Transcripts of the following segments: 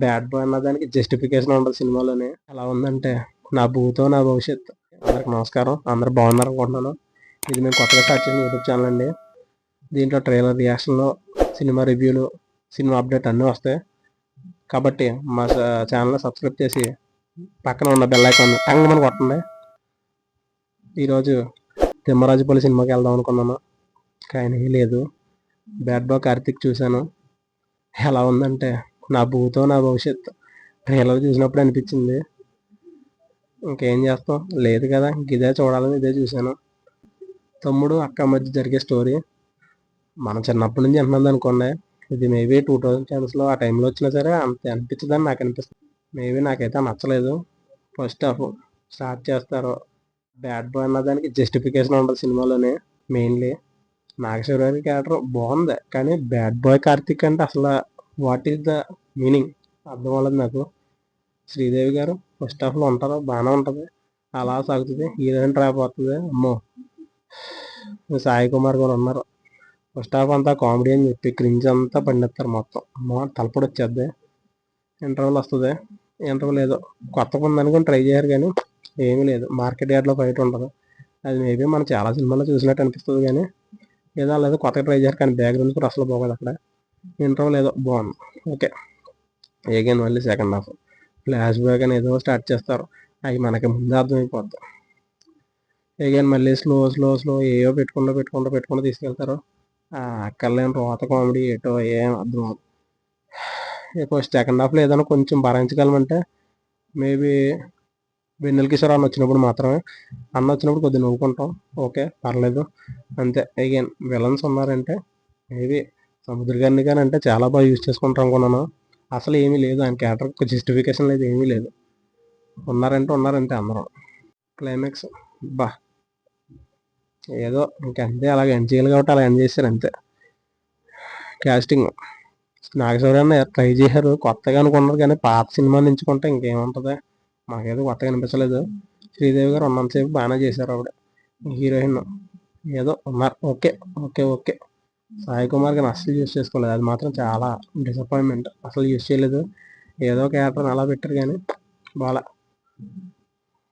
Bad boy అన్నదానికి justification ఉండదు సినిమాలోనే. ఎలా ఉందంటే నా భూతో నా భవిష్యత్తు. అందరికి నమస్కారం, అందరు బాగున్నారు అనుకుంటున్నాను. ఇది మేము కొత్తగా స్టార్ట్ చేసిన యూట్యూబ్ ఛానల్ అండి. దీంట్లో ట్రైలర్ రియాక్షన్లు, సినిమా రివ్యూలు, సినిమా అప్డేట్ అన్నీ వస్తాయి. కాబట్టి మా ఛానల్ని సబ్స్క్రైబ్ చేసి పక్కన ఉన్న బెల్ ఐకాన్ టంగమని కొట్టండి. ఈరోజు తిమ్మరాజుపల్లి సినిమాకి వెళ్దాం అనుకున్నాను, కానీ లేదు. బ్యాడ్ బాయ్ కార్తిక్ చూశాను. ఎలా ఉందంటే నా భూతో నా భవిష్యత్తు. ట్రైలర్ చూసినప్పుడు అనిపించింది, ఇంకేం చేస్తాం, లేదు కదా, ఇదే చూడాలని ఇదే చూశాను. తమ్ముడు అక్క మధ్య జరిగే స్టోరీ మన చిన్నప్పటి నుంచి ఎంతమంది అనుకోండి. ఇది మేబీ 2010s ఆ టైంలో వచ్చినా సరే అంత అనిపించదని నాకు అనిపిస్తుంది. మేబీ నాకైతే నచ్చలేదు. ఫస్ట్ హాఫ్ స్టార్ట్ చేస్తారు, బ్యాడ్ బాయ్ అన్నదానికి జస్టిఫికేషన్ ఉండదు సినిమాలోనే. మెయిన్లీ నాగశౌర్య క్యారెక్టర్ బాగుంది, కానీ బ్యాడ్ బాయ్ కార్తిక్ అంటే అసలు వాట్ ఈస్ ద మీనింగ్ అర్థం అవ్వలేదు నాకు. శ్రీదేవి గారు ఫస్ట్ హాఫ్లో ఉంటారు, బాగానే ఉంటుంది, అలా సాగుతుంది. హీరోయిన్ ట్రాప్ అవుతుంది, అమ్మో. సాయి కుమార్ కూడా ఉన్నారు. ఫస్ట్ హాఫ్ అంతా కామెడీ అని చెప్పి క్రింజ్ అంతా పండిస్తారు మొత్తం. అమ్మో తలపడి వచ్చేద్ది. ఇంటర్వెల్ వస్తుంది, ఇంటర్వెల్ ఏదో కొత్తగా ఉందనుకుని ట్రై చేయరు, కానీ ఏమీ లేదు. మార్కెట్ యార్డ్లో ఫైట్ ఉంటుంది, అది మేబీ మనం చాలా సినిమాల్లో చూసినట్టు అనిపిస్తుంది, కానీ ఏదో లేదు కొత్తగా ట్రై చేయరు. కానీ బ్యాక్గ్రౌండ్ కూడా అసలు బాగోదు అక్కడ. ఇంటర్వెల్ ఏదో బాగుంది, ఓకే. ఏగైన్ మళ్ళీ సెకండ్ హాఫ్ ఫ్లాష్ బ్యాక్ అని ఏదో స్టార్ట్ చేస్తారు, అవి మనకి ముందే అర్థమైపోద్ది. ఏగైన్ మళ్ళీ స్లో స్లో స్లో ఏవో పెట్టుకుంటూ తీసుకెళ్తారు. అక్కర్లేని రోత కామెడీ ఏటో ఏం అర్థం అవ్వదు. ఫస్ట్ సెకండ్ హాఫ్లో ఏదైనా కొంచెం భరించగలమంటే మేబీ వెన్నెల కిషోర్ అన్న వచ్చినప్పుడు మాత్రమే. అన్న వచ్చినప్పుడు కొద్దిగా నవ్వుకుంటాం, ఓకే పర్లేదు, అంతే. అగైన్ విలన్స్ ఉన్నారంటే మేబీ సముద్ర గారిని కానీ అంటే చాలా బాగా యూజ్ చేసుకుంటాం అనుకున్నాను. అసలు ఏమీ లేదు, ఆయన క్యారెక్టర్ జస్టిఫికేషన్ లేదు, ఏమీ లేదు. ఉన్నారంటే అందరం. క్లైమాక్స్ బా ఏదో ఇంకంతే, అలాగ ఎండ్ చేయాలి కాబట్టి అలా ఎండ్ చేశారు అంతే. క్యాస్టింగ్ నాగశౌర్యాన్ని ట్రై చేశారు, కొత్తగా అనుకున్నారు, కానీ పాత సినిమా ఎంచుకుంటే ఇంకేముంటుంది, మాకేదో కొత్తగా అనిపించలేదు. శ్రీదేవి గారు ఉన్నంతసేపు బాగానే చేశారు. ఆవిడ హీరోయిన్ ఏదో ఉన్నారు, okay okay okay. Sai Kumar గారిని అస్సలు యూజ్ చేసుకోలేదు, అది మాత్రం చాలా డిసప్పాయింట్మెంట్. అసలు యూజ్ చేయలేదు, ఏదో క్యారెక్టర్ని అలా పెట్టారు, కానీ బాగా.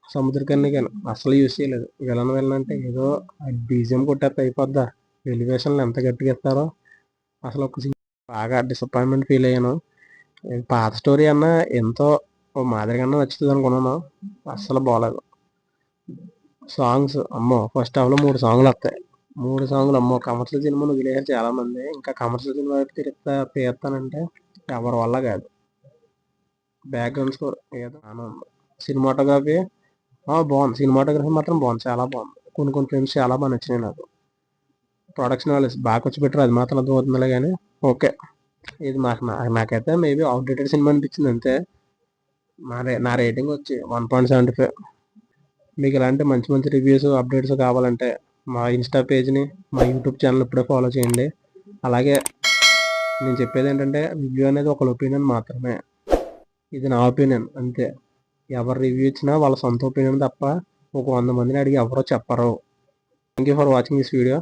సముద్రకన్ని కానీ అసలు యూజ్ చేయలేదు. విలన్ అంటే ఏదో బీజియం కొట్టేస్తే అయిపోద్దా. ఎలివేషన్లు ఎంత గట్టిగా ఇస్తారో అసలు ఒక బాగా డిసప్పాయింట్మెంట్ ఫీల్ అయ్యాను. పాత స్టోరీ అన్నా ఎంతో మాదిరిగా నచ్చుతుంది అనుకున్నాను, అస్సలు బాగలేదు. సాంగ్స్ అమ్మో, ఫస్ట్ హాఫ్లో 3 సాంగ్లు వస్తాయి. 3 సాంగ్లు అమ్మో. కమర్షియల్ సినిమాను వదిలేసారు చాలా మంది, ఇంకా కమర్షియల్ సినిమా వైపు తీస్తానంటే ఎవరి వల్ల కాదు. బ్యాక్గ్రౌండ్ స్కోర్ ఏదో ఉంది. సినిమాటోగ్రఫీ బాగుంది, సినిమాటోగ్రఫీ మాత్రం బాగుంది, చాలా బాగుంది. కొన్ని ఫిల్మ్స్ చాలా బాగా నచ్చినాయి నాకు. ప్రొడక్షన్ వాళ్ళు బాగా వచ్చి పెట్టారు, అది మాత్రం అర్థమవుతుందిలే, కానీ ఓకే. ఇది నాకైతే మేబీ అవుట్డేటెడ్ సినిమా అనిపించింది అంతే. నా రేటింగ్ వచ్చి 1.75. మీకు ఇలాంటి మంచి మంచి రివ్యూస్ అప్డేట్స్ కావాలంటే మా ఇన్స్టా పేజ్ని, మా యూట్యూబ్ ఛానల్ ఇప్పుడే ఫాలో చేయండి. అలాగే నేను చెప్పేది ఏంటంటే రివ్యూ అనేది ఒక ఒపీనియన్ మాత్రమే, ఇది నా ఒపీనియన్ అంతే. ఎవరు రివ్యూ ఇచ్చినా వాళ్ళ సొంత ఒపీనియన్ తప్ప ఒక 100 మందిని అడిగి ఎవరో చెప్పరు. Thank you for watching this video.